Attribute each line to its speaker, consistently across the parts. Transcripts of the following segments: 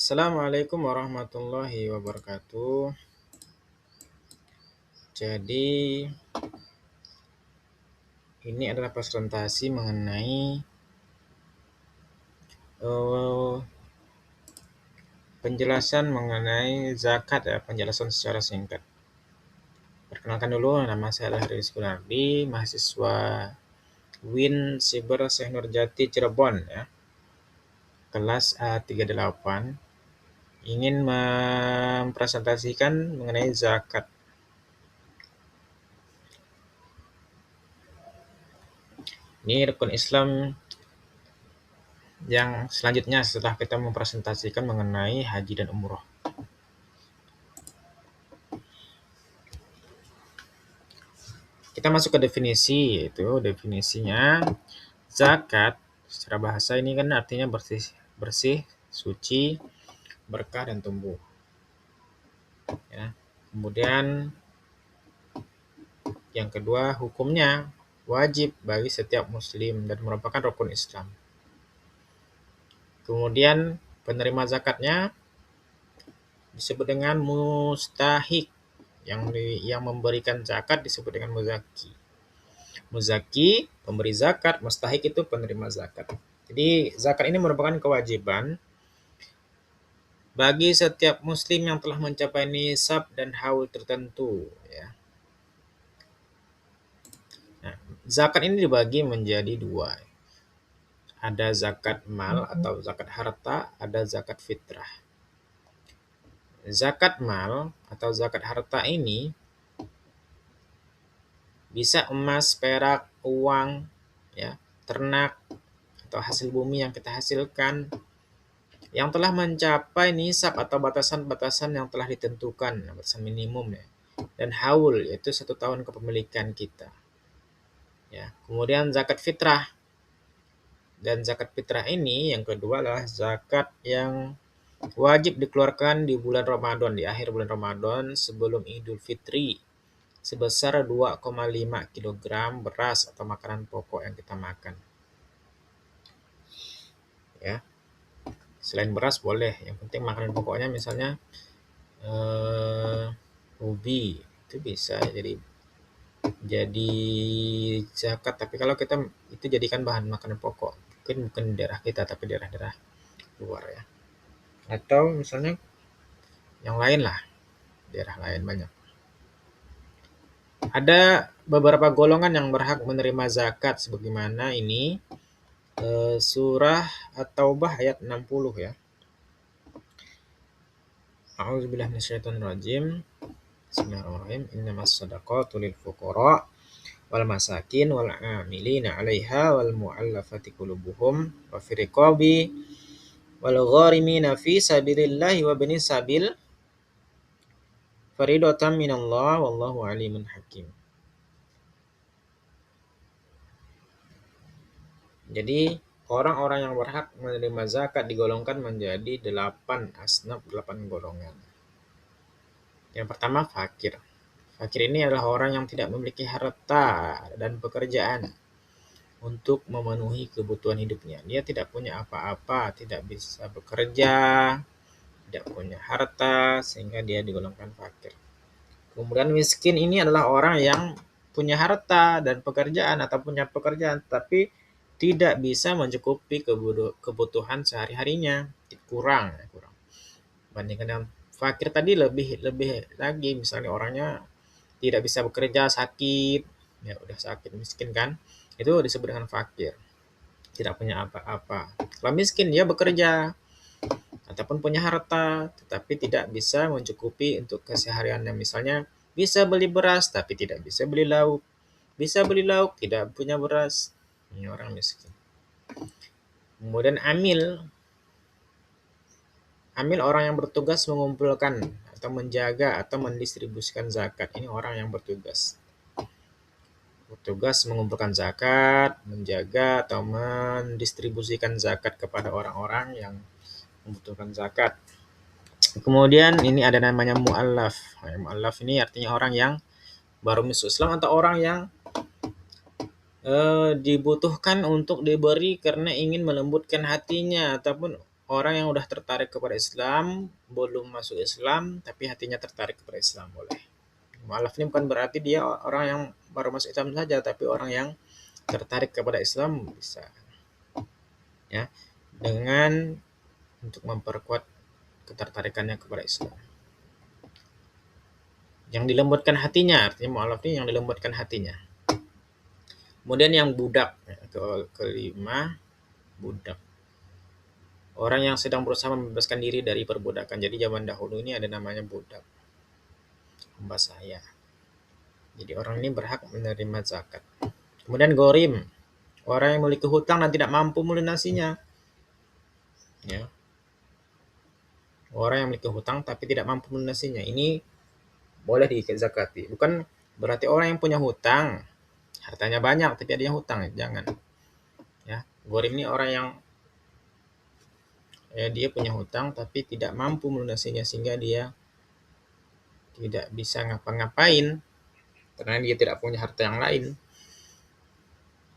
Speaker 1: Assalamualaikum warahmatullahi wabarakatuh. Jadi, ini adalah presentasi mengenai eh, penjelasan mengenai zakat ya, penjelasan secara singkat. Perkenalkan dulu, nama saya adalah Rizky Gunardi, mahasiswa Win Siber Syekh Nurjati Cirebon ya, kelas A38. Ingin mempresentasikan mengenai zakat. Ini rukun Islam yang selanjutnya setelah kita mempresentasikan mengenai haji dan umroh. Kita masuk ke definisi, yaitu definisinya zakat secara bahasa ini kan artinya bersih, bersih, suci, berkah dan tumbuh. Ya. Kemudian yang kedua, hukumnya wajib bagi setiap muslim dan merupakan rukun Islam. Kemudian penerima zakatnya disebut dengan mustahik, yang memberikan zakat disebut dengan muzaki. Muzaki pemberi zakat, mustahik itu penerima zakat. Jadi zakat ini merupakan kewajiban bagi setiap muslim yang telah mencapai nisab dan haul tertentu ya. Nah, zakat ini dibagi menjadi dua. Ada zakat mal atau zakat harta, ada zakat fitrah. Zakat mal atau zakat harta ini bisa emas, perak, uang, ya, ternak atau hasil bumi yang kita hasilkan yang telah mencapai nisab atau batasan-batasan yang telah ditentukan, batasan minimum ya, dan haul yaitu 1 tahun kepemilikan kita. Ya, kemudian zakat fitrah. Dan zakat fitrah ini yang kedua adalah zakat yang wajib dikeluarkan di bulan Ramadan, di akhir bulan Ramadan sebelum Idul Fitri, sebesar 2,5 kg beras atau makanan pokok yang kita makan. Ya. Selain beras boleh, yang penting makanan pokoknya misalnya ubi itu bisa jadi zakat, tapi kalau kita itu jadikan bahan makanan pokok, mungkin bukan di daerah kita tapi daerah-daerah luar ya, atau misalnya yang lain lah, daerah lain banyak. Ada beberapa golongan yang berhak menerima zakat sebagaimana ini surah At-Taubah ayat 60 ya. A'udzubillahi minasyaitonirrajim. Bismillahirrahmanirrahim. Innamas shadaqatu lil fuqara wal masakin wal amilina 'alaiha wal mu'allafati qulubuhum wa fir riqabi wal gharimina fi sabilillahi wa ibnis sabil faridatan minallah wallahu alimun hakim. Jadi orang-orang yang berhak menerima zakat digolongkan menjadi 8 asnaf, 8 golongan. Yang pertama fakir. Fakir ini adalah orang yang tidak memiliki harta dan pekerjaan untuk memenuhi kebutuhan hidupnya. Dia tidak punya apa-apa, tidak bisa bekerja, tidak punya harta, sehingga dia digolongkan fakir. Kemudian miskin ini adalah orang yang punya harta dan pekerjaan atau punya pekerjaan tapi tidak bisa mencukupi kebutuhan sehari-harinya, kurang. Bandingkan dengan fakir tadi lebih lagi, misalnya orangnya tidak bisa bekerja, sakit, ya udah sakit, miskin kan, itu disebut dengan fakir, tidak punya apa-apa. Kalau miskin dia bekerja ataupun punya harta tetapi tidak bisa mencukupi untuk kesehariannya, misalnya bisa beli beras tapi tidak bisa beli lauk, bisa beli lauk tidak punya beras, ini orang miskin. Kemudian amil orang yang bertugas mengumpulkan atau menjaga atau mendistribusikan zakat, ini orang yang bertugas mengumpulkan zakat, menjaga atau mendistribusikan zakat kepada orang-orang yang membutuhkan zakat. Kemudian ini ada namanya mu'allaf. Mu'allaf ini artinya orang yang baru masuk Islam atau orang yang dibutuhkan untuk diberi karena ingin melembutkan hatinya, ataupun orang yang udah tertarik kepada Islam, belum masuk Islam, tapi hatinya tertarik kepada Islam, boleh. Mu'alaf ini bukan berarti dia orang yang baru masuk Islam saja, tapi orang yang tertarik kepada Islam bisa. Ya, dengan untuk memperkuat ketertarikannya kepada Islam. Yang dilembutkan hatinya, artinya mu'alaf ini yang dilembutkan hatinya. Kemudian yang budak, kelima, budak. Orang yang sedang berusaha membebaskan diri dari perbudakan. Jadi zaman dahulu ini ada namanya budak, hamba saya. Jadi orang ini berhak menerima zakat. Kemudian gorim, orang yang memiliki hutang dan tidak mampu melunasinya. Ya. Orang yang memiliki hutang tapi tidak mampu melunasinya. Ini boleh dizakati. Bukan berarti orang yang punya hutang, hartanya banyak tapi ada yang hutang. Jangan. Ya. Gorim ini orang yang dia punya hutang tapi tidak mampu melunasinya sehingga dia tidak bisa ngapa-ngapain karena dia tidak punya harta yang lain.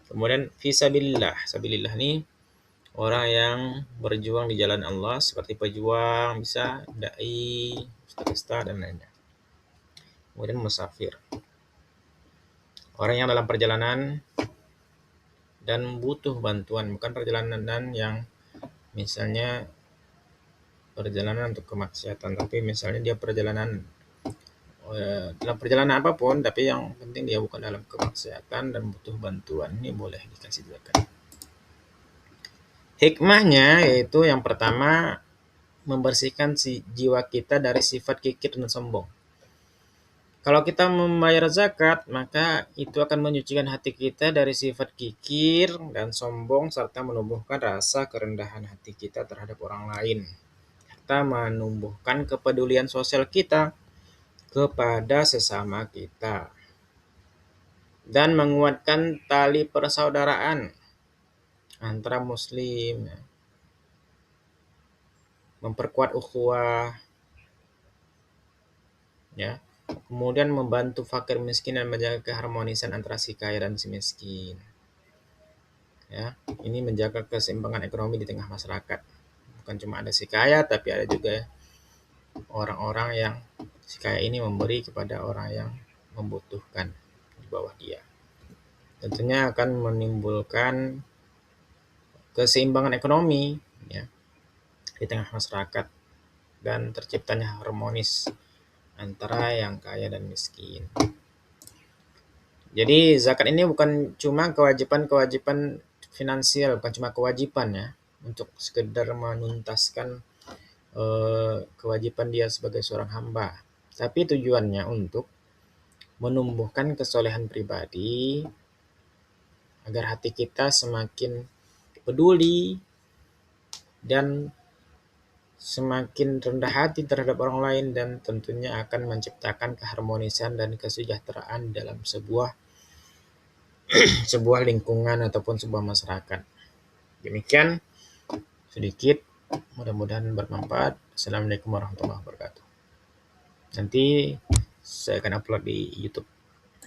Speaker 1: Kemudian fisabilillah. Sabilillah ini orang yang berjuang di jalan Allah seperti pejuang, bisa dai, ustaz dan lainnya. Kemudian musafir. Orang yang dalam perjalanan dan butuh bantuan, bukan perjalanan yang misalnya perjalanan untuk kemaksiatan, tapi misalnya dia perjalanan dalam perjalanan apapun, tapi yang penting dia bukan dalam kemaksiatan dan butuh bantuan, ini boleh dikasih zakat. Hikmahnya yaitu yang pertama, membersihkan jiwa kita dari sifat kikir dan sombong. Kalau kita membayar zakat, maka itu akan menyucikan hati kita dari sifat kikir dan sombong serta menumbuhkan rasa kerendahan hati kita terhadap orang lain. Serta menumbuhkan kepedulian sosial kita kepada sesama kita. Dan menguatkan tali persaudaraan antara muslim. Memperkuat ukhuwah. Ya. Kemudian membantu fakir miskin dan menjaga keharmonisan antara si kaya dan si miskin. Ya, ini menjaga keseimbangan ekonomi di tengah masyarakat. Bukan cuma ada si kaya, tapi ada juga orang-orang yang si kaya ini memberi kepada orang yang membutuhkan di bawah dia. Tentunya akan menimbulkan keseimbangan ekonomi ya di tengah masyarakat dan terciptanya harmonis antara yang kaya dan miskin. Jadi zakat ini bukan cuma kewajiban finansial, bukan cuma kewajiban ya untuk sekedar menuntaskan kewajiban dia sebagai seorang hamba, tapi tujuannya untuk menumbuhkan kesolehan pribadi agar hati kita semakin peduli dan semakin rendah hati terhadap orang lain, dan tentunya akan menciptakan keharmonisan dan kesejahteraan dalam sebuah lingkungan ataupun sebuah masyarakat. Demikian sedikit, mudah-mudahan bermanfaat. Assalamualaikum warahmatullahi wabarakatuh. Nanti saya akan upload di YouTube.